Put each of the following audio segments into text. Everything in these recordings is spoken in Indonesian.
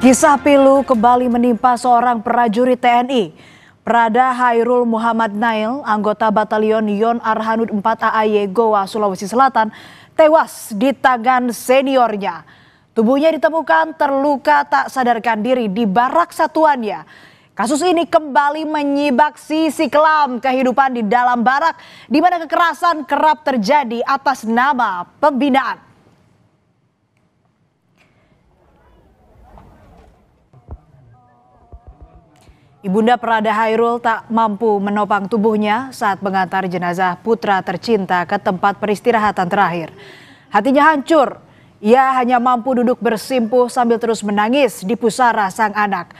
Kisah pilu kembali menimpa seorang prajurit TNI. Prada Hairul Muhammad Nail, anggota Batalion Yon Arhanud 4 AAY Goa, Sulawesi Selatan, tewas di tangan seniornya. Tubuhnya ditemukan terluka tak sadarkan diri di barak satuannya. Kasus ini kembali menyibak sisi kelam kehidupan di dalam barak, di mana kekerasan kerap terjadi atas nama pembinaan. Ibunda Prada Hairul tak mampu menopang tubuhnya saat mengantar jenazah putra tercinta ke tempat peristirahatan terakhir. Hatinya hancur, ia hanya mampu duduk bersimpuh sambil terus menangis di pusara sang anak.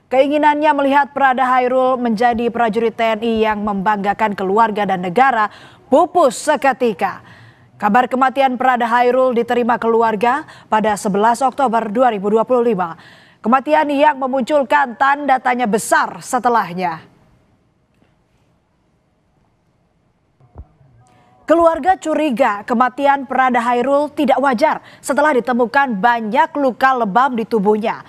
Keinginannya melihat Prada Hairul menjadi prajurit TNI yang membanggakan keluarga dan negara pupus seketika. Kabar kematian Prada Hairul diterima keluarga pada 11 Oktober 2025. Kematian yang memunculkan tanda tanya besar setelahnya. Keluarga curiga kematian Prada Hairul tidak wajar setelah ditemukan banyak luka lebam di tubuhnya.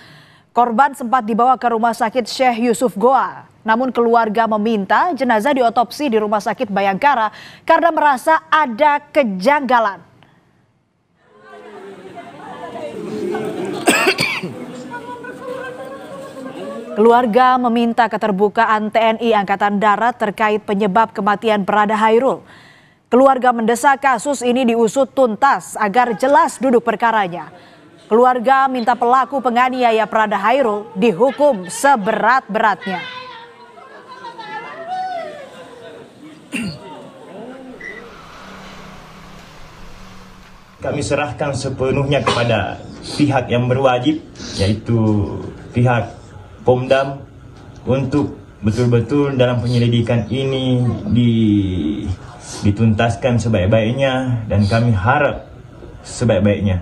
Korban sempat dibawa ke Rumah Sakit Syekh Yusuf Goa. Namun keluarga meminta jenazah diotopsi di Rumah Sakit Bayangkara karena merasa ada kejanggalan. Keluarga meminta keterbukaan TNI Angkatan Darat terkait penyebab kematian Prada Hairul. Keluarga mendesak kasus ini diusut tuntas agar jelas duduk perkaranya. Keluarga minta pelaku penganiaya Prada Hairul dihukum seberat-beratnya. Kami serahkan sepenuhnya kepada pihak yang berwajib, yaitu pihak Pomdam, untuk betul-betul dalam penyelidikan ini dituntaskan sebaik-baiknya, dan kami harap sebaik-baiknya.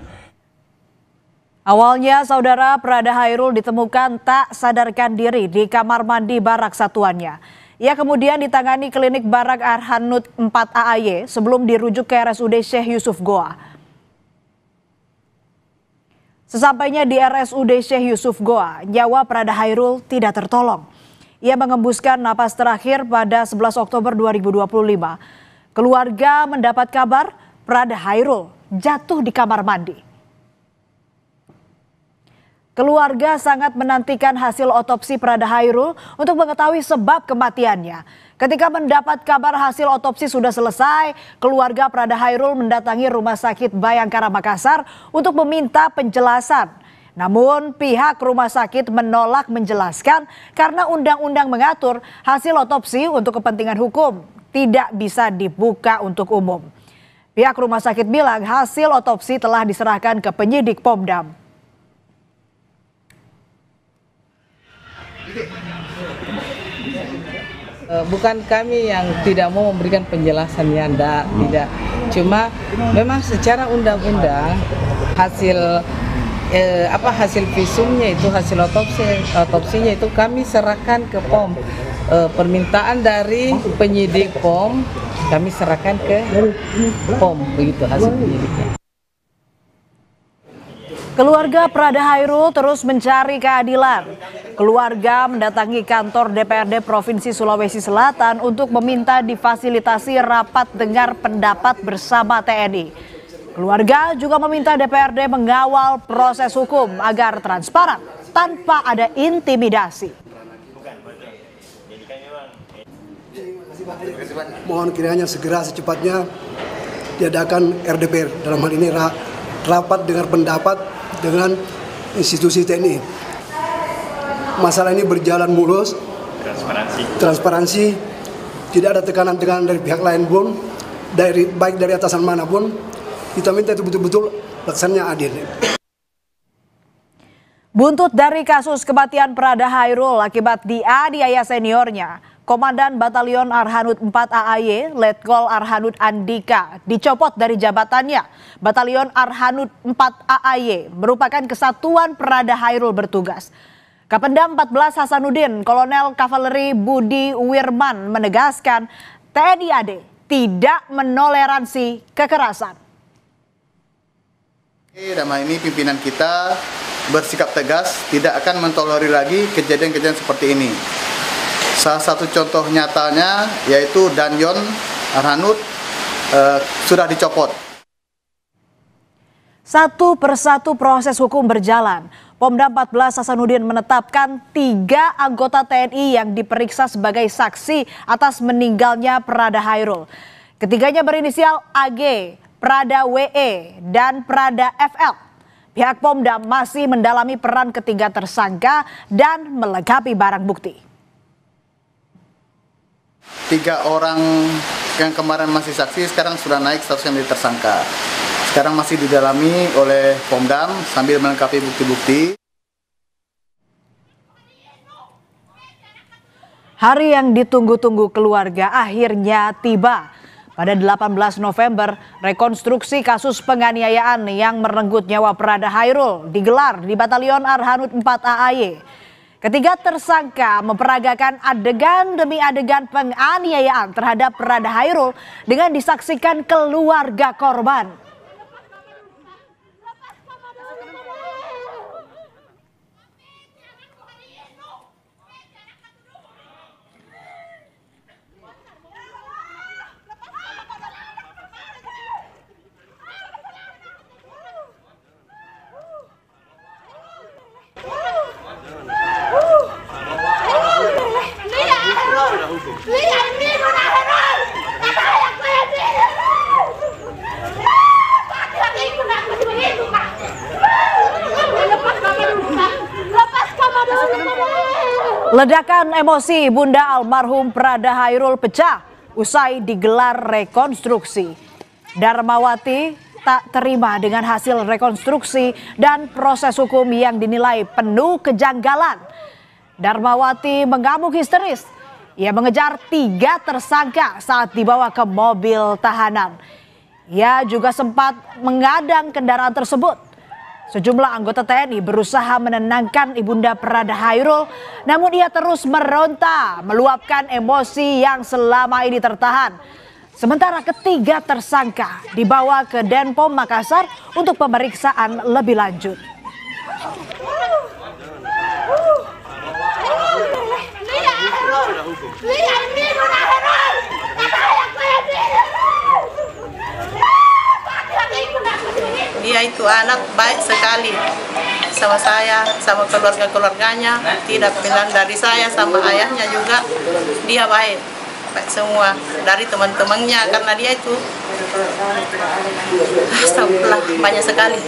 Awalnya saudara Prada Hairul ditemukan tak sadarkan diri di kamar mandi barak satuannya. Ia kemudian ditangani klinik Barak Arhanud 4 AAY sebelum dirujuk ke RSUD Syekh Yusuf Goa. Sesampainya di RSUD Syekh Yusuf Goa, nyawa Prada Hairul tidak tertolong. Ia mengembuskan napas terakhir pada 11 Oktober 2025. Keluarga mendapat kabar Prada Hairul jatuh di kamar mandi. Keluarga sangat menantikan hasil otopsi Prada Hairul untuk mengetahui sebab kematiannya. Ketika mendapat kabar hasil otopsi sudah selesai, keluarga Prada Hairul mendatangi Rumah Sakit Bayangkara Makassar untuk meminta penjelasan. Namun pihak rumah sakit menolak menjelaskan karena undang-undang mengatur hasil otopsi untuk kepentingan hukum tidak bisa dibuka untuk umum. Pihak rumah sakit bilang hasil otopsi telah diserahkan ke penyidik Pomdam. Bukan kami yang tidak mau memberikan penjelasan, ya tidak. Cuma memang secara undang-undang hasil hasil visumnya itu, hasil otopsinya itu kami serahkan ke POM. Permintaan dari penyidik POM kami serahkan ke POM, begitu hasil penyidiknya. Keluarga Prada Hairul terus mencari keadilan. Keluarga mendatangi kantor DPRD Provinsi Sulawesi Selatan untuk meminta difasilitasi rapat dengar pendapat bersama TNI. Keluarga juga meminta DPRD mengawal proses hukum agar transparan tanpa ada intimidasi. Mohon kiranya segera secepatnya diadakan RDPR, dalam hal ini rapat dengar pendapat dengan institusi TNI. Masalah ini berjalan mulus, transparansi, tidak ada tekanan-tekanan dari pihak lain pun, baik dari atasan manapun. Kita minta itu betul-betul laksananya adil. Buntut dari kasus kematian Prada Hairul akibat dianiaya seniornya, Komandan Batalion Arhanud 4 AAY, Letkol Arhanud Andika, dicopot dari jabatannya. Batalion Arhanud 4 AAY merupakan kesatuan Prada Hairul bertugas. Kapendam 14 Hasanuddin, Kolonel Kavaleri Budi Wirman menegaskan TNI AD tidak menoleransi kekerasan. Dalam hal ini pimpinan kita bersikap tegas, tidak akan mentolerir lagi kejadian-kejadian seperti ini. Salah satu contoh nyatanya yaitu Danyon Arhanud sudah dicopot. Satu persatu proses hukum berjalan. Pomda 14 Hasanuddin menetapkan 3 anggota TNI yang diperiksa sebagai saksi atas meninggalnya Prada Hairul. Ketiganya berinisial AG, Prada WE, dan Prada FL. Pihak Pomda masih mendalami peran ketiga tersangka dan melengkapi barang bukti. 3 orang yang kemarin masih saksi sekarang sudah naik statusnya menjadi tersangka. Sekarang masih didalami oleh Pomdam sambil melengkapi bukti-bukti. Hari yang ditunggu-tunggu keluarga akhirnya tiba. Pada 18 November, rekonstruksi kasus penganiayaan yang merenggut nyawa Prada Hairul digelar di Batalion Arhanud 4 AAY. Ketiga tersangka memperagakan adegan demi adegan penganiayaan terhadap Prada Hairul dengan disaksikan keluarga korban. Ledakan emosi Bunda almarhum Prada Hairul pecah usai digelar rekonstruksi. Darmawati tak terima dengan hasil rekonstruksi dan proses hukum yang dinilai penuh kejanggalan. Darmawati mengamuk histeris. Ia mengejar 3 tersangka saat dibawa ke mobil tahanan. Ia juga sempat mengadang kendaraan tersebut. Sejumlah anggota TNI berusaha menenangkan Ibunda Prada Hairul, namun ia terus meronta, meluapkan emosi yang selama ini tertahan. Sementara ketiga tersangka dibawa ke Denpom Makassar untuk pemeriksaan lebih lanjut. Dia itu anak baik sekali sama saya, sama keluarga-keluarganya, tidak bilang dari saya sama ayahnya juga dia baik semua, dari teman-temannya, karena dia itu astagfirullah banyak sekali,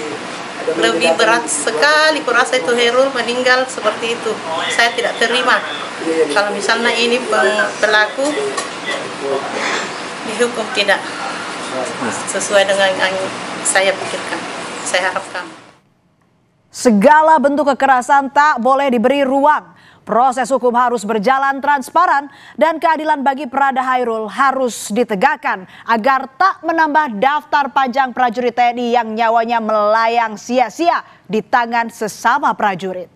lebih berat sekali kurasa itu Hairul meninggal seperti itu. Saya tidak terima kalau misalnya ini pelaku dihukum tidak sesuai dengan yang saya pikirkan, saya harapkan. Segala bentuk kekerasan tak boleh diberi ruang. Proses hukum harus berjalan transparan dan keadilan bagi Prada Hairul harus ditegakkan agar tak menambah daftar panjang prajurit TNI yang nyawanya melayang sia-sia di tangan sesama prajurit.